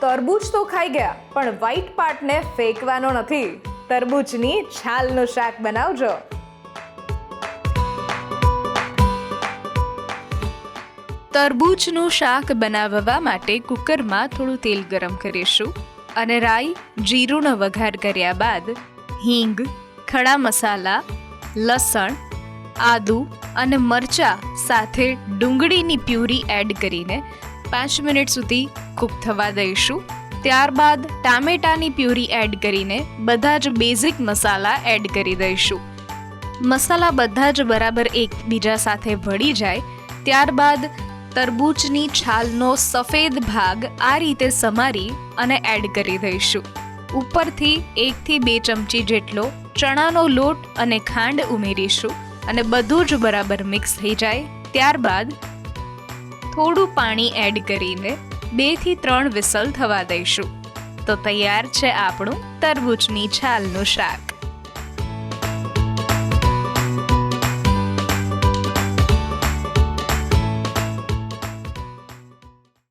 તરબૂચ તો ખાઈ ગયા, પણ વ્હાઈટ પાર્ટને ફેંકવાનો નથી. તરબૂચની છાલનું શાક બનાવજો. તરબૂચનું શાક બનાવવા માટે કુકરમાં થોડું તેલ ગરમ કરીશું અને રાઈ જીરુંનો વઘાર કર્યા બાદ હિંગ, ખડા મસાલા, લસણ, આદુ અને મરચાં સાથે ડુંગળીની પ્યુરી એડ કરીને 5 મિનિટ સુધી કૂક થવા દઈશું. ત્યારબાદ ટામેટાની પ્યુરી એડ કરીને બધા જ બેઝિક મસાલા એડ કરી દઈશું. મસાલા બધા જ બરાબર એકબીજા સાથે ભળી જાય ત્યારબાદ તરબૂચની છાલનો સફેદ ભાગ આ રીતે સમારી અને એડ કરી દઈશું. ઉપરથી 1 થી 2 ચમચી જેટલો ચણાનો લોટ અને ખાંડ ઉમેરીશું અને બધું જ બરાબર મિક્સ થઈ જાય ત્યારબાદ થોડું પાણી એડ કરીને 2 થી 3 વિસલ થવા દઈશું. તો તૈયાર છે આપણું તરબૂચની છાલનું શાક.